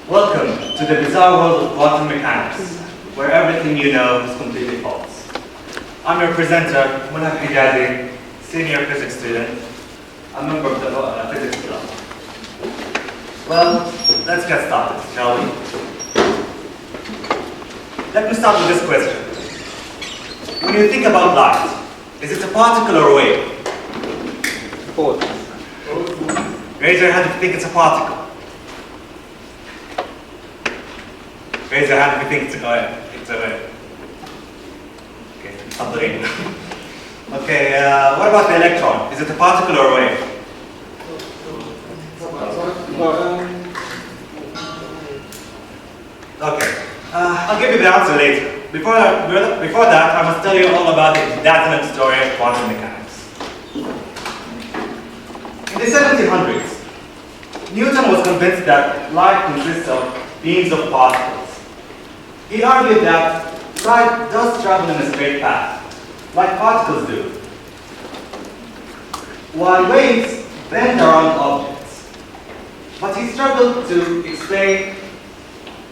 Welcome to the bizarre world of quantum mechanics, where everything you know is completely false. I'm your presenter, Mulham Hejazi, senior physics student, a member of the physics club. Well, let's get started, shall we? Let me start with this question. When you think about light, is it a particle or a wave? Both. Raise your hand if you think it's a particle. Raise your hand if you think it's a wave. Okay, something. Okay, what about the electron? Is it a particle or a wave? Okay, I'll give you the answer later. Before that, I must tell you all about the dazzling story of quantum mechanics. In the 1700s, Newton was convinced that light consists of beams of particles. He argued that light does travel in a straight path, like particles do, while waves bend around objects. But he struggled to explain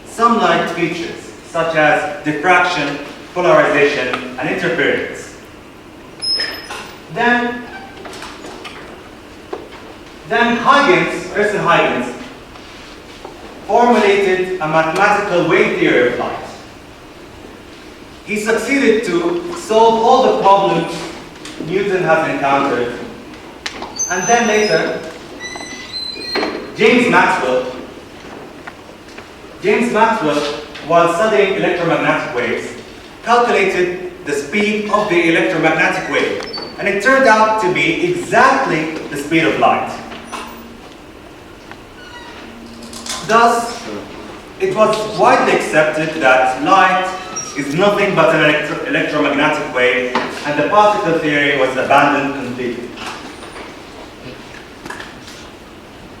some light features, such as diffraction, polarization, and interference. Then Huygens formulated a mathematical wave theory of light. He succeeded to solve all the problems Newton has encountered. And then later, James Maxwell, while studying electromagnetic waves, calculated the speed of the electromagnetic wave, and it turned out to be exactly the speed of light. Thus, it was widely accepted that light is nothing but an electromagnetic wave, and the particle theory was abandoned completely.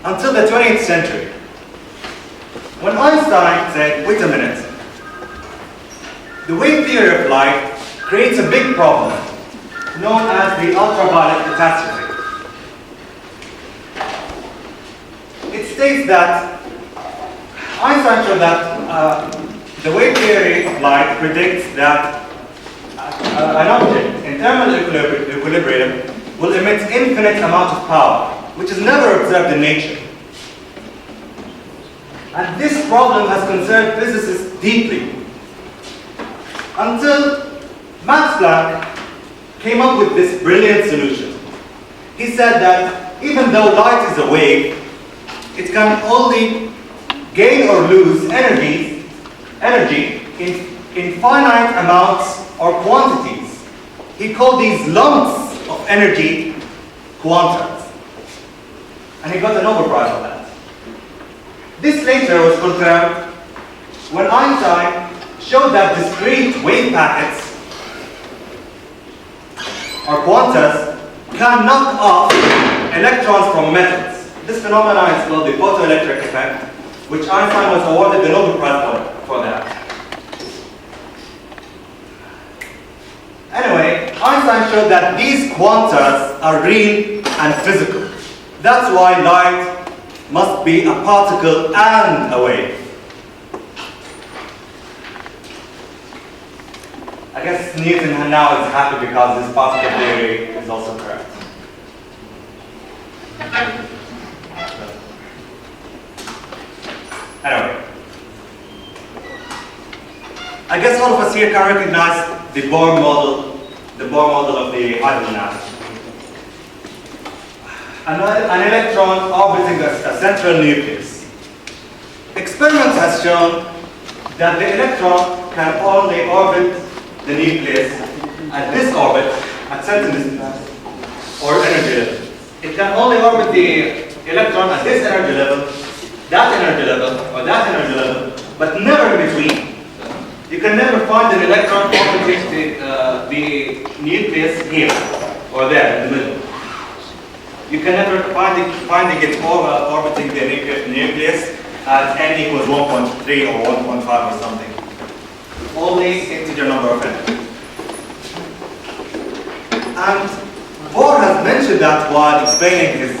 Until the 20th century, when Einstein said, wait a minute, the wave theory of light creates a big problem known as the ultraviolet catastrophe. It states that Einstein showed that the wave theory of light predicts that an object in thermal equilibrium will emit infinite amount of power, which is never observed in nature. And this problem has concerned physicists deeply, until Max Planck came up with this brilliant solution. He said that even though light is a wave, it can only gain or lose energy in finite amounts or quantities. He called these lumps of energy quantas. And he got a Nobel Prize for that. This later was confirmed when Einstein showed that discrete wave packets, or quantas, can knock off electrons from metals. This phenomenon is called the photoelectric effect, which Einstein was awarded the Nobel Prize for that. Anyway, Einstein showed that these quantas are real and physical. That's why light must be a particle and a wave. I guess Newton now is happy because his particle theory is also correct. Anyway, I guess all of us here can recognize the Bohr model of the hydrogen atom. An electron orbiting a central nucleus. Experiments has shown that the electron can only orbit the nucleus at this orbit at certain distance or energy level. It can only orbit the electron at this energy level, that energy level, or that energy level, but never in between. You can never find an electron orbiting the nucleus here or there in the middle. You can never finding it orbiting the nucleus at n equals 1.3 or 1.5 or something. Only integer number of n. And Bohr has mentioned that while explaining his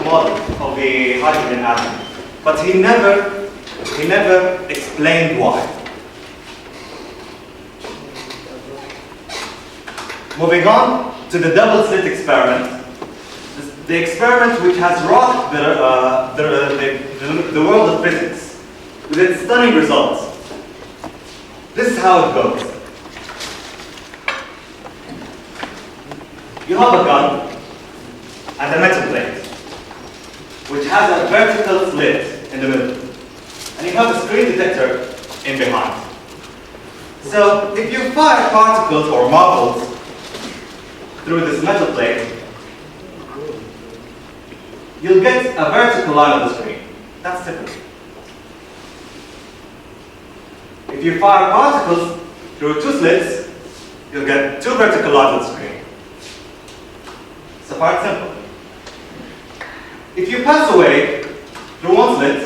model of the hydrogen atom. but he never explained why. Moving on to the double slit experiment, the experiment which has rocked the world of physics with its stunning results. This is how it goes. You have a gun and a metal plate, which has a vertical slit in the middle, and you have a screen detector in behind. So if you fire particles or marbles through this metal plate, you'll get a vertical line on the screen. That's typical. If you fire particles through two slits, you'll get two vertical lines on the screen. It's quite simple. If you pass away through one slit,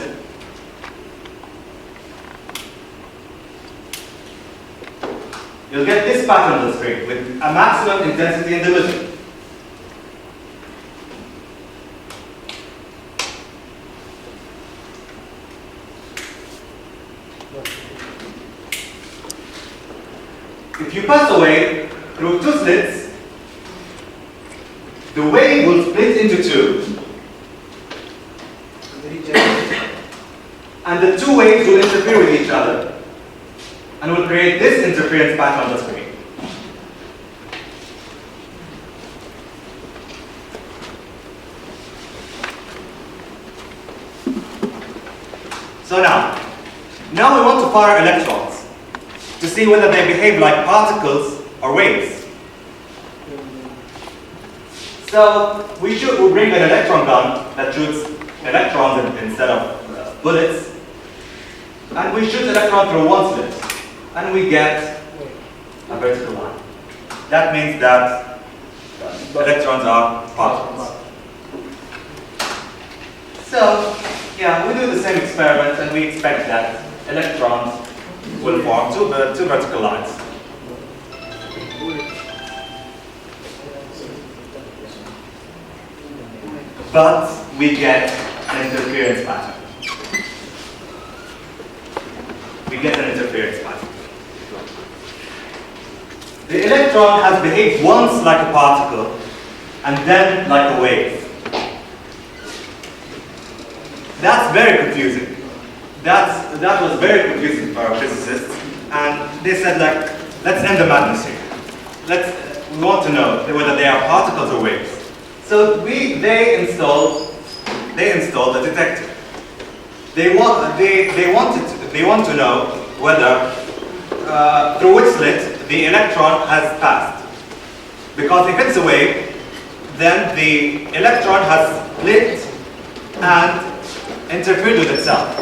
you'll get this pattern on the screen with a maximum intensity in the middle. If you pass away through two slits, the wave will split into two, and the two waves will interfere with each other and will create this interference pattern on the screen. So now we want to fire electrons to see whether they behave like particles or waves. So we bring an electron gun that shoots electrons instead of bullets, and we shoot electron through one slit, and we get a vertical line. That means that electrons are particles. So yeah, we do the same experiment, and we expect that electrons will form two vertical lines. But we get an interference pattern. The electron has behaved once like a particle and then like a wave. That's very confusing. That was very confusing for our physicists, and they said, like, let's end the madness here. We want to know whether they are particles or waves. So they installed a detector. They want to know whether through which slit the electron has passed. Because if it's a wave, then the electron has split and interfered with itself.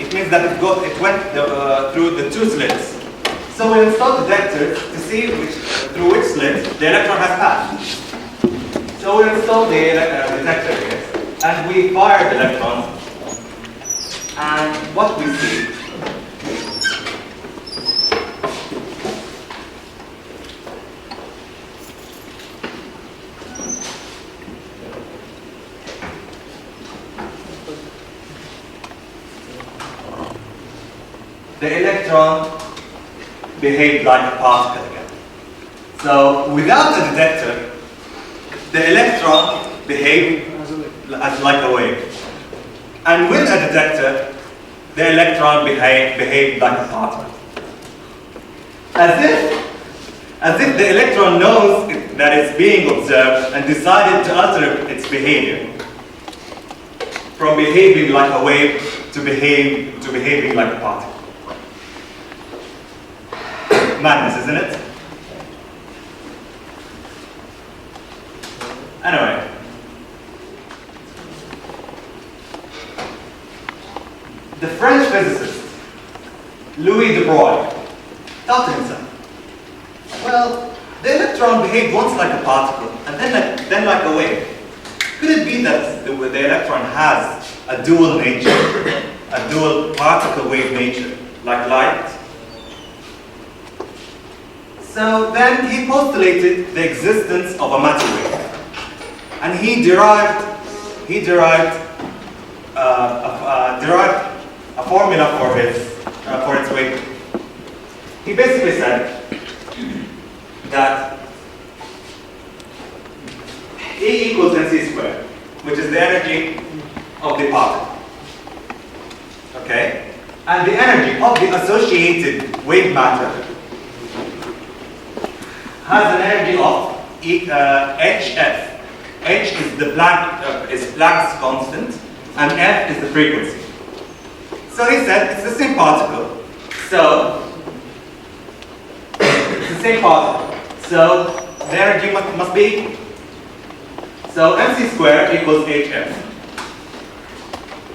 It means that it went through the two slits. So we installed detectors to see through which slit the electron has passed. So we installed the detector here, and we fired the electrons, and what we see the electron behaved like a particle again. So without the detector, the electron behaved as like a wave. And with a detector, the electron behaved like a particle. As if the electron knows that it's being observed and decided to alter its behavior from behaving like a wave to behaving like a particle. Madness, isn't it? Anyway, the French physicist Louis de Broglie thought to himself, well, the electron behaved once like a particle and then like a wave. Could it be that the electron has a dual nature, a dual particle-wave nature, like light? So then he postulated the existence of a matter wave, and he derived derived a formula for its weight. He basically said that E equals mc squared, which is the energy of the particle. Okay? And the energy of the associated wave matter has an energy of hf. H is the Planck's constant, and F is the frequency. So he said it's the same particle. So it's the same particle. So the energy must be. So mc squared equals hf.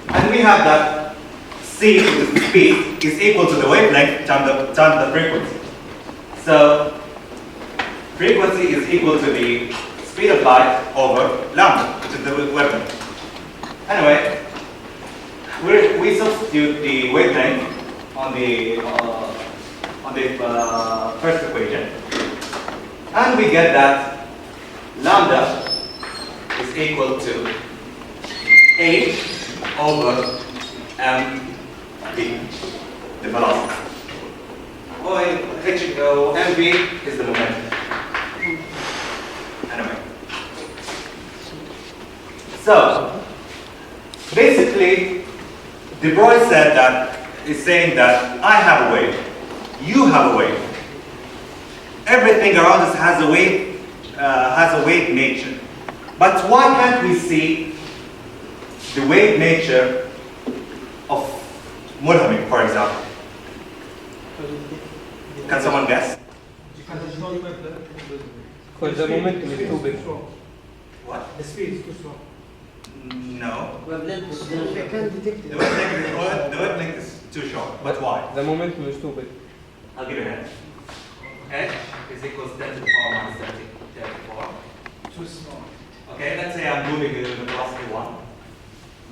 And we have that c, which is the speed, is equal to the wavelength times the frequency. So frequency is equal to the speed of light over lambda, which is the wavelength. Anyway, we substitute the wavelength on the first equation, and we get that lambda is equal to h over mv, the velocity. Mv is the momentum. Anyway, so basically, De Broglie is saying that I have a wave, you have a wave. Everything around us has a wave nature. But why can't we see the wave nature of Mulham, for example? Can someone guess? Because the momentum is too big. What? The speed is too slow. No. They can't detect it. The wavelength is too short. But why? The momentum is too big. I'll give you a hint. H is equals 10 to the power minus 34. Too small. Okay, let's say I'm moving with velocity 1.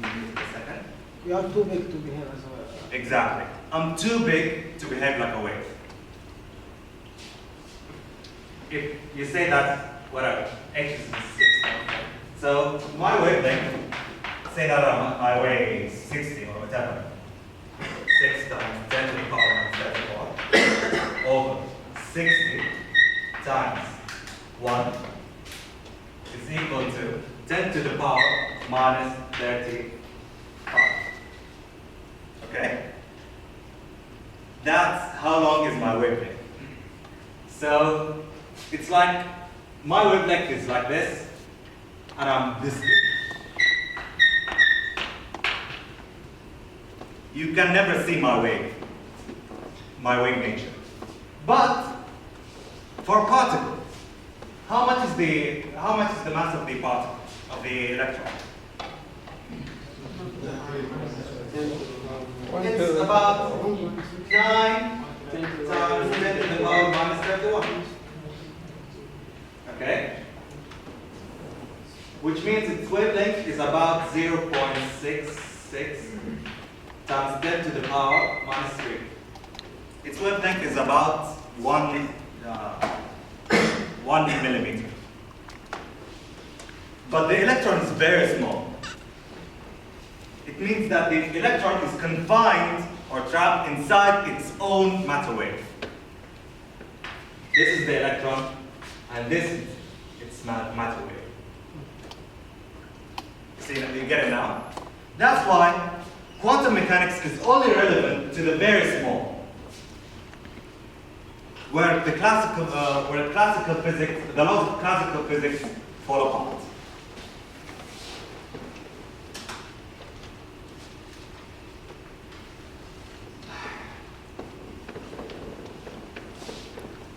A second. You are too big to behave as well. Exactly. I'm too big to behave like a wave. If you say that, whatever, h is 6. So my wavelength, say that I weigh 60 or whatever. 6 times 10 to the power minus 34 over 60 times 1 is equal to 10 to the power minus 35. Okay? That's how long is my wavelength. So it's like my wavelength is like this, and I'm this big. You can never see my wave nature. But for particles, how much is the mass of the particle, of the electron? It's about 9 times 10 to the power minus 31. Okay? Which means its wavelength is about 0.66 times 10 to the power minus 3. Its wavelength is about 1 millimeter. But the electron is very small. It means that the electron is confined or trapped inside its own matter wave. This is the electron, and this is its matter wave. See, you get it now? That's why quantum mechanics is only relevant to the very small, where the classical physics, the laws of classical physics fall apart.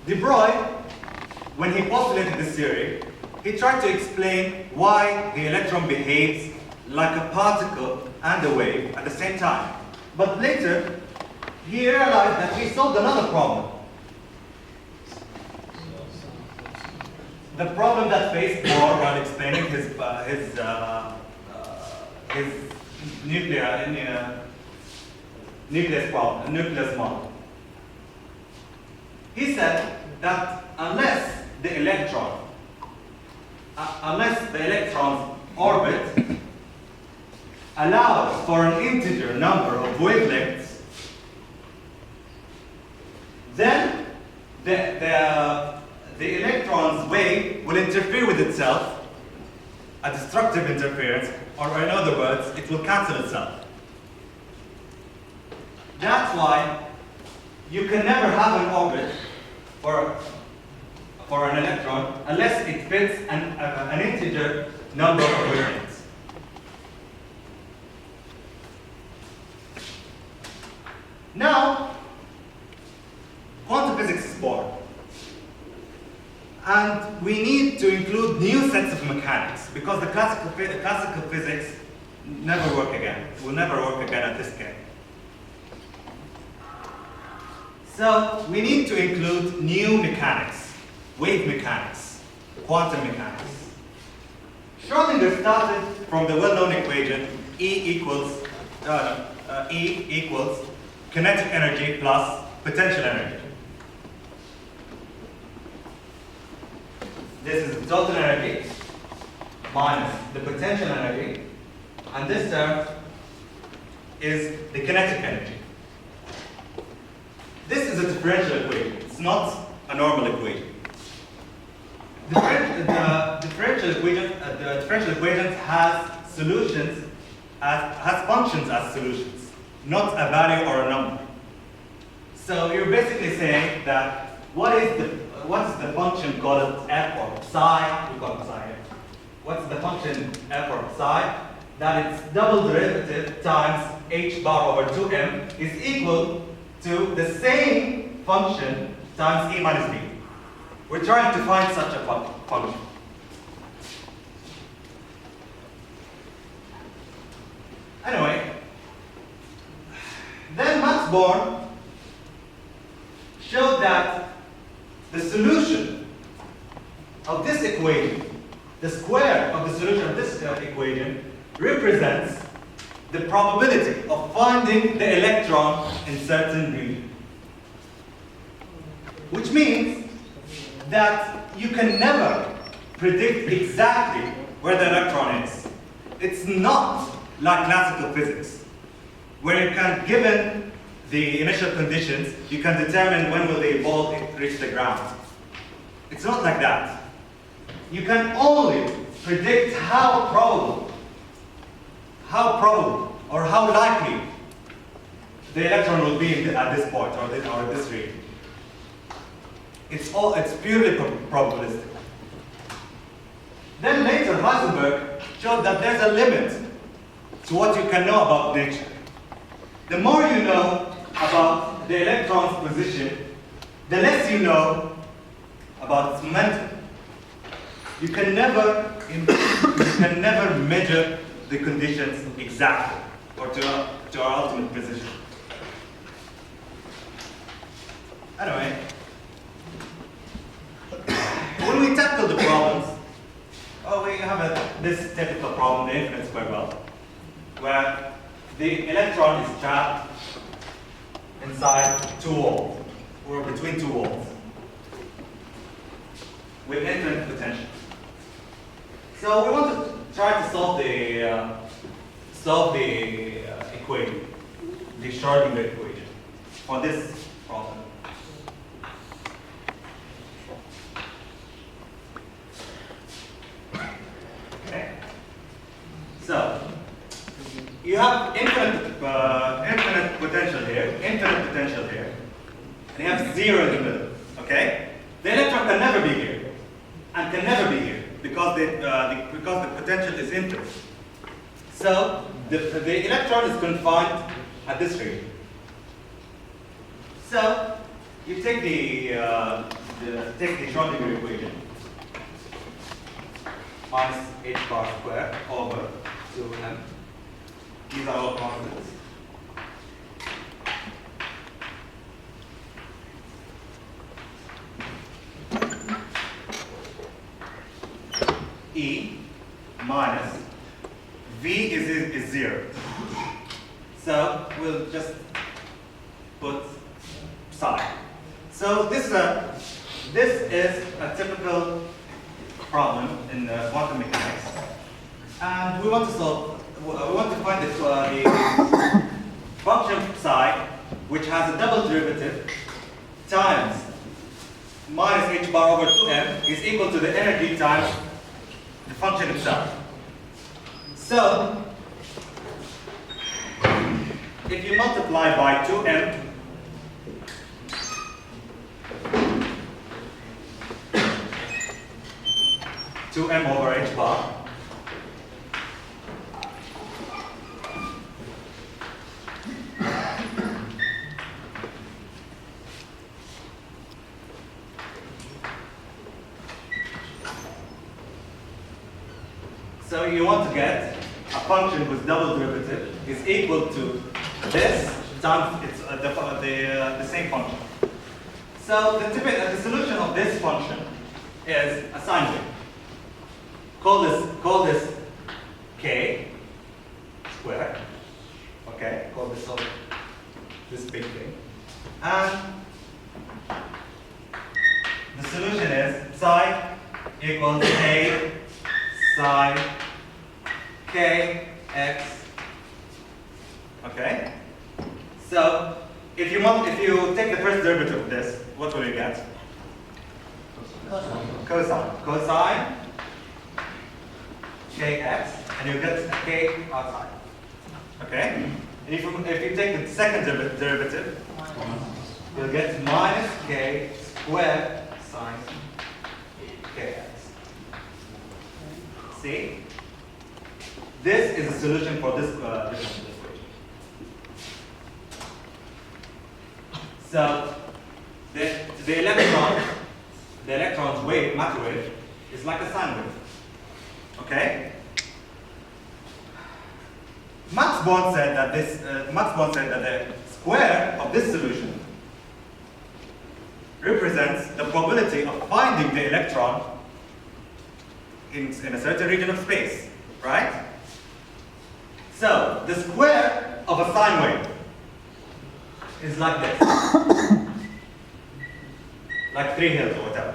De Broglie, when he postulated this theory, he tried to explain why the electron behaves like a particle and a wave at the same time. But later, he realized that he solved another problem. The problem that faced Bohr while explaining his nucleus model. He said that unless the electrons orbit allows for an integer number of wavelengths, then the electron's wave will interfere with itself, a destructive interference, or in other words, it will cancel itself. That's why you can never have an orbit for an electron unless it fits an integer number of wavelengths. Now, quantum physics is born. And we need to include new sets of mechanics because the classical physics never work again. Will never work again at this scale. So we need to include new mechanics, wave mechanics, quantum mechanics. Schrödinger started from the well-known equation E equals kinetic energy plus potential energy. This is the total energy minus the potential energy, and this term is the kinetic energy. This is a differential equation. It's not a normal equation. The differential equation has solutions, has functions as solutions, not a value or a number. So you're basically saying that what's the function called f or psi? We call it psi. What's the function f or psi? That its double derivative times h bar over 2m is equal to the same function times e minus b. We're trying to find such a function. Anyway, then Max Born showed that the solution of this equation, the square of the solution of this equation, represents the probability of finding the electron in certain region. Which means that you can never predict exactly where the electron is. It's not like classical physics, where you can, given the initial conditions, you can determine when will the ball reach the ground. It's not like that. You can only predict how probable or how likely the electron will be at this point or this region. It's purely probabilistic. Then later Heisenberg showed that there's a limit to what you can know about nature. The more you know about the electron's position, the less you know about its momentum. You can never measure the conditions exactly or to our ultimate position. Anyway, when we tackle the problems, we have this typical problem, the infinite square belt, where the electron is trapped inside 2 walls, or between 2 walls, with infinite potential. So we want to try to solve the equation, the Schrödinger equation, for this problem. Okay. So you have infinite potential here, and you have 0 in the middle. Okay. The electron can never be here, and can never be here because the potential is infinite. So the electron is confined at this region. So you take the Schrödinger equation, minus h bar squared over 2m. These are all constants. E minus V is 0. So we'll just put psi. So this is a typical problem in quantum mechanics, and we want to find the which has a double derivative, times minus h bar over 2m is equal to the energy times the function itself. So, if you multiply by 2m, over h bar, so you want to get a function whose double derivative is equal to this times it's the same function. So the solution of this function is a sine wave. Call this k squared. Okay, call this big thing. And the solution is psi equals a sine k x. Okay? So if you take the first derivative of this, what will you get? Cosine. Cosine kx, and you get k outside. Okay? And if you take the second derivative, you'll get minus k squared sine kx. See? This is a solution for this differential equation. So the electron's wave, matter wave, is like a sine wave. Okay? Max Born said that the square of this solution represents the probability of finding the electron in a certain region of space, right? So the square of a sine wave is like this, like 3 hills or whatever.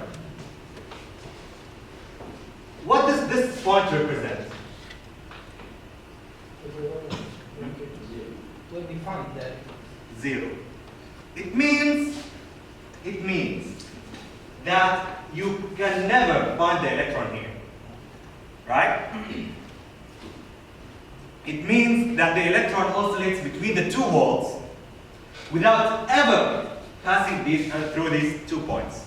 What does this point represent? Will be found that 0. It means that you can never find the electron here, right? It means that the electron oscillates between the 2 walls without ever passing through these 2 points.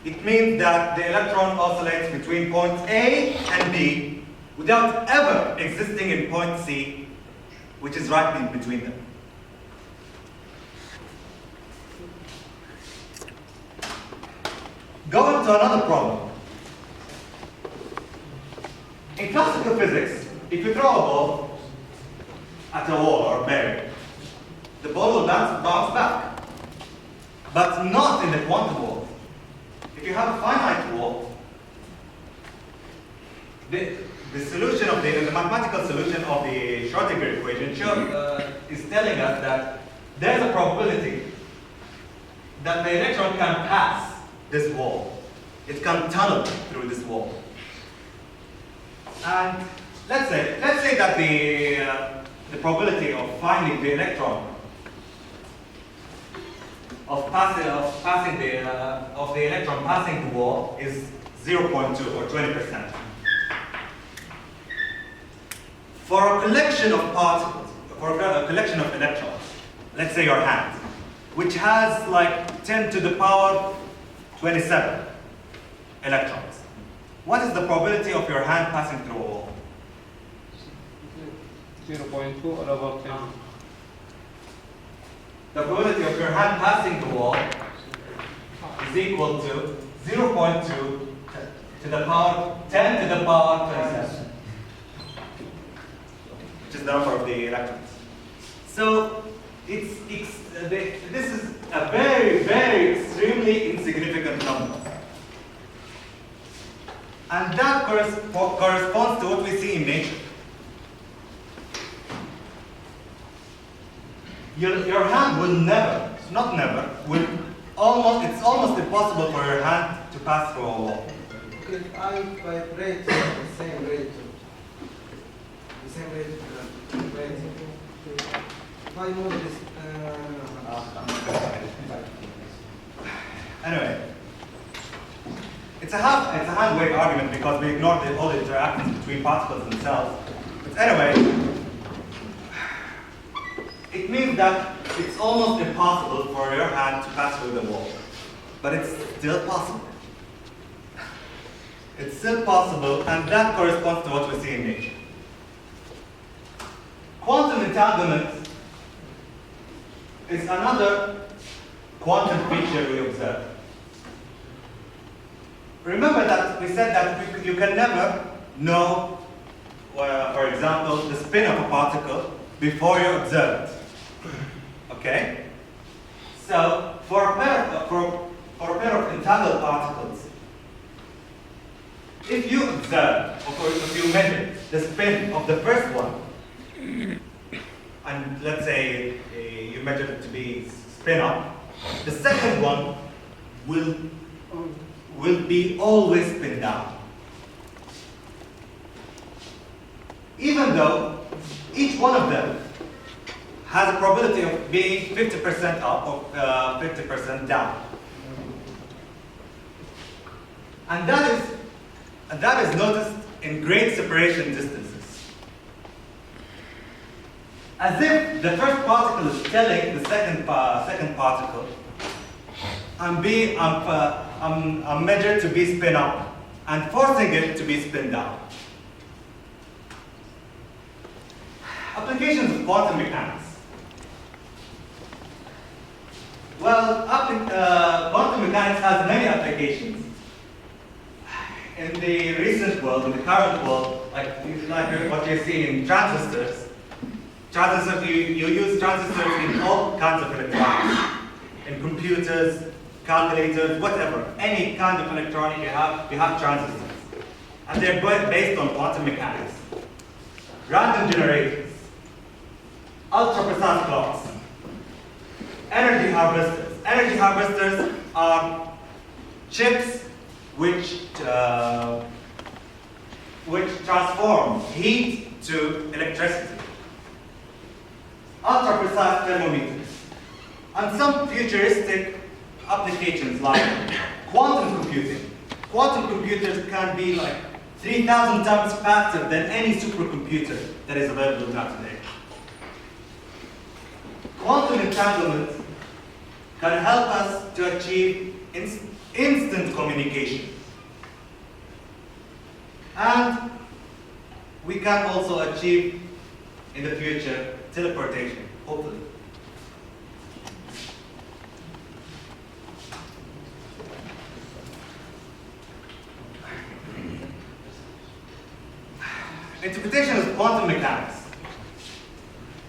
It means that the electron oscillates between points A and B without ever existing in point C, which is right in between them. Go on to another problem. In classical physics, if you throw a ball at a wall or a barrier, the ball will bounce back, but not in the quantum world. If you have a finite wall, the solution of the mathematical solution of the Schrödinger equation is telling us that there's a probability that the electron can pass this wall. It can tunnel through this wall. And let's say that the probability of finding the electron of the electron passing the wall is 0.2 or 20%. For a collection of particles, for a collection of electrons, let's say your hand, which has like 10 to the power 27 electrons, what is the probability of your hand passing through a wall? 0.2 or about 10. The probability of your hand passing the wall is equal to 0.2 to the power 10 to the power 27, which is the number of the electrons. So this is a very, very extremely insignificant number. And that corresponds to what we see in nature. Your hand will never, not never, it's almost impossible for your hand to pass through a wall. okay, if I vibrate the same rate, Why more this? Anyway, it's a hand wave argument because we ignore all the interactions between particles themselves. But anyway, it means that it's almost impossible for your hand to pass through the wall. But it's still possible. It's still possible, and that corresponds to what we see in nature. Quantum entanglement is another quantum feature we observe. Remember that we said that you can never know, for example, the spin of a particle before you observe it. Okay? So, for a pair of entangled particles, if you observe, or if you measure the spin of the first one, and let's say you measure it to be spin up, the second one will be always spin down. Even though each one of them has a probability of being 50% up or 50% down. And that is noticed in great separation distances. As if the first particle is telling the second particle, I'm measured to be spin up and forcing it to be spin down. Applications of quantum mechanics. Well, quantum mechanics has many applications. In the recent world, in the current world, like what you see in transistors, you use transistors in all kinds of electronics, in computers, calculators, whatever. Any kind of electronic you have transistors. And they're based on quantum mechanics. Random generators, ultra-precise clocks, energy harvesters. Energy harvesters are chips which transform heat to electricity. Ultra-precise thermometers. And some futuristic applications like quantum computing. Quantum computers can be like 3,000 times faster than any supercomputer that is available now today. Quantum entanglement can help us to achieve instant communication. And we can also achieve, in the future, teleportation, hopefully. Interpretation of quantum mechanics.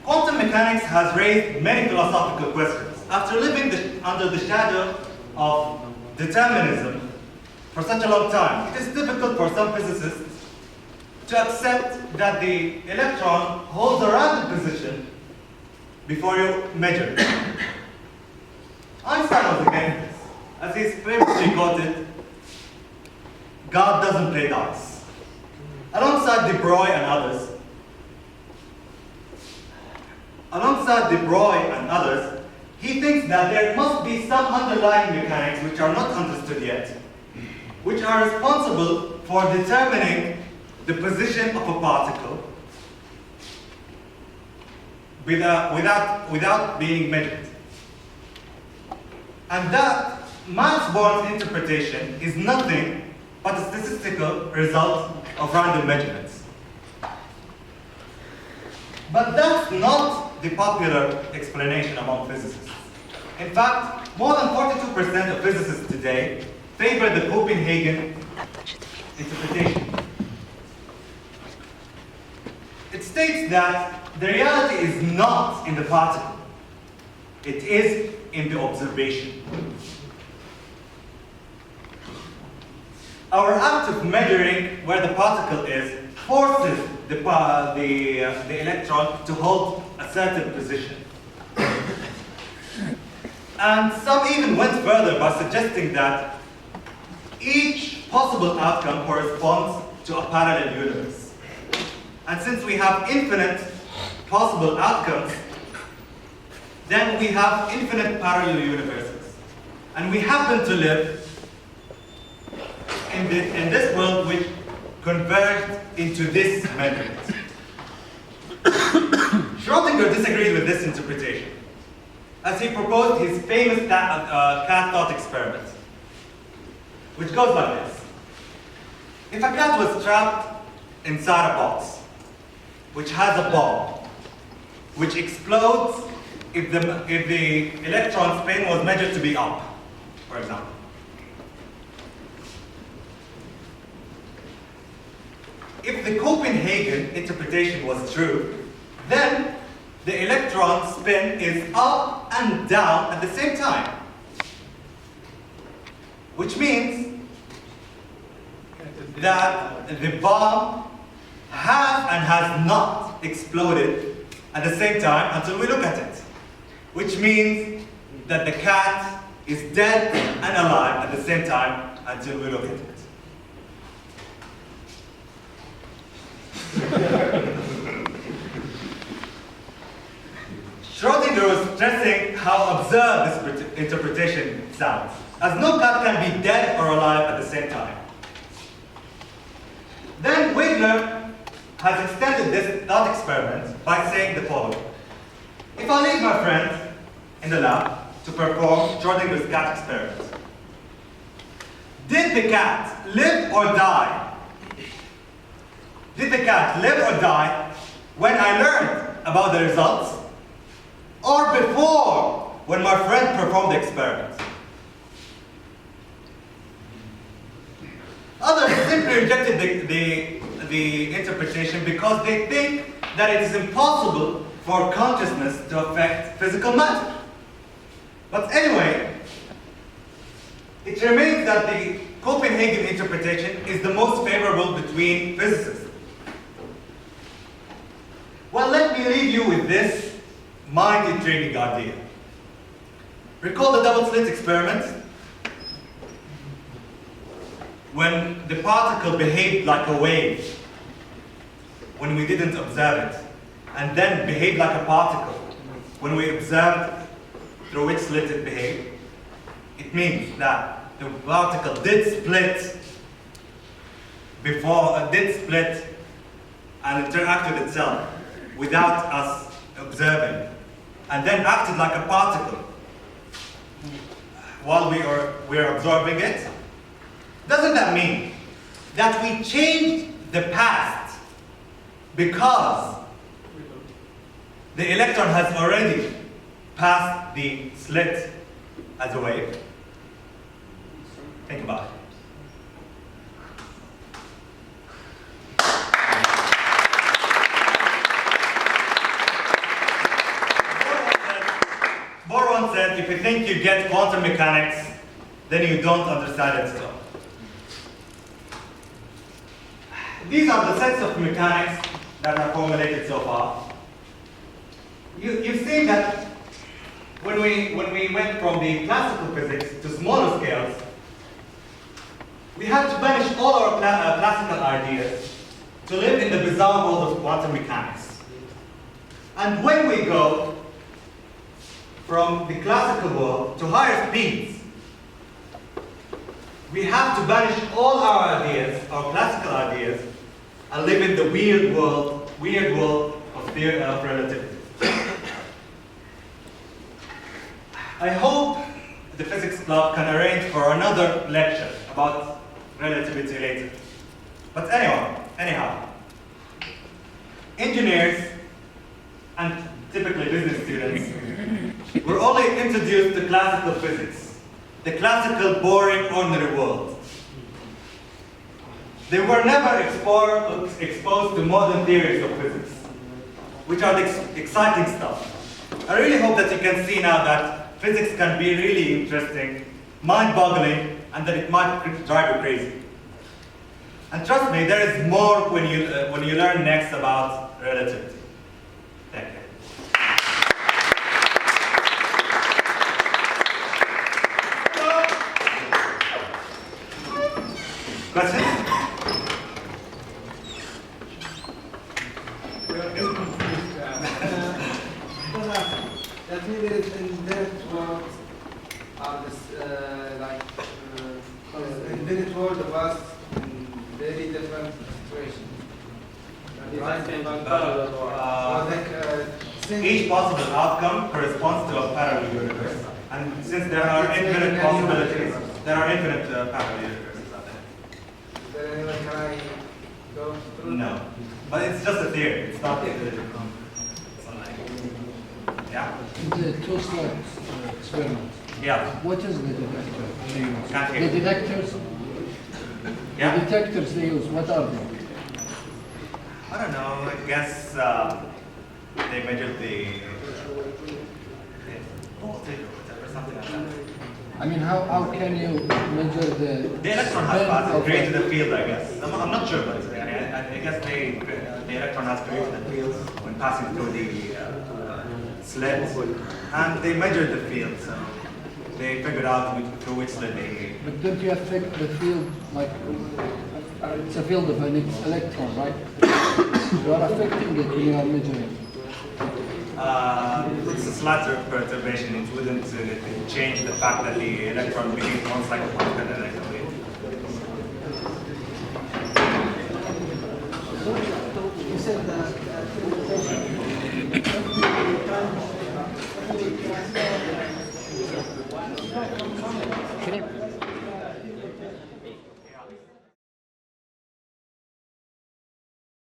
Quantum mechanics has raised many philosophical questions. After living under the shadow of determinism for such a long time, it is difficult for some physicists to accept that the electron holds a random position before you measure it. Einstein was against this. As he famously quoted, God doesn't play dice. Alongside De Broglie and others, he thinks that there must be some underlying mechanics which are not understood yet, which are responsible for determining the position of a particle without being measured. And that Max-Born's interpretation is nothing but a statistical result of random measurements. But that's not the popular explanation among physicists. In fact, more than 42% of physicists today favor the Copenhagen interpretation. It states that the reality is not in the particle. It is in the observation. Our act of measuring where the particle is forces the electron to hold a certain position. And some even went further by suggesting that each possible outcome corresponds to a parallel universe. And since we have infinite possible outcomes, then we have infinite parallel universes. And we happen to live in this world which converged into this measurement. Schrödinger disagreed with this interpretation, as he proposed his famous cat thought experiment, which goes like this. If a cat was trapped inside a box, which has a bomb, which explodes if the electron spin was measured to be up, for example. If the Copenhagen interpretation was true, then the electron spin is up and down at the same time. Which means that the bomb has and has not exploded at the same time until we look at it. Which means that the cat is dead and alive at the same time until we look at it. Schrödinger was stressing how absurd this interpretation sounds, as no cat can be dead or alive at the same time. Then Wegener has extended this thought experiment by saying the following. If I leave my friend in the lab to perform Schrödinger's cat experiment, did the cat live or die? Did the cat live or die when I learned about the results, or before, when my friend performed the experiment? Others simply rejected the interpretation because they think that it is impossible for consciousness to affect physical matter. But anyway, it remains that the Copenhagen interpretation is the most favorable between physicists. Well, let me leave you with this mind-intriguing idea. Recall the double-slit experiment? When the particle behaved like a wave, when we didn't observe it, and then behaved like a particle, when we observed through which slit it behaved, it means that the particle did split and interact with itself without us observing, and then acted like a particle while we are absorbing it. Doesn't that mean that we changed the past because the electron has already passed the slit as a wave? Think about it. Bohr once said, if you think you get quantum mechanics, then you don't understand it still. These are the sets of mechanics that are formulated so far. You've seen that when we went from the classical physics to smaller scales, we had to banish all our classical ideas to live in the bizarre world of quantum mechanics. And when we go from the classical world to higher speeds, we have to banish all our ideas, our classical ideas, and live in the weird world of theory of relativity. I hope the physics club can arrange for another lecture about relativity later. But anyhow, engineers and typically business students were only introduced to classical physics, the classical, boring, ordinary world. They were never exposed to modern theories of physics, which are the exciting stuff. I really hope that you can see now that physics can be really interesting, mind-boggling, and that it might drive you crazy. And trust me, there is more when you learn next about relativity. Thank you. Questions? That materials in that world are this, in that world of us in very different situations. Each possible outcome corresponds to a parallel universe. And since there are infinite possibilities, there are infinite parallel universes out there. Can I go through? No. But it's just a theory. It's not yeah? The two-slot experiment. Yeah. What is the detector? Can't hear. The detectors? Yeah? The detectors they use, what are they? I don't know. I guess they measured the voltage or whatever, something like that. I mean, how can you measure the... The electron has spin passed, of created a field, I guess. I'm not sure, but I guess the electron has created a field when passing through the slit, and they measured the field, so they figured out through which slit they... But don't you affect the field, like, it's a field of an electron, right? You are affecting it when you are measuring. It's a slight perturbation. It wouldn't change the fact that the electron begins one cycle faster than the electron wave. You said that Can you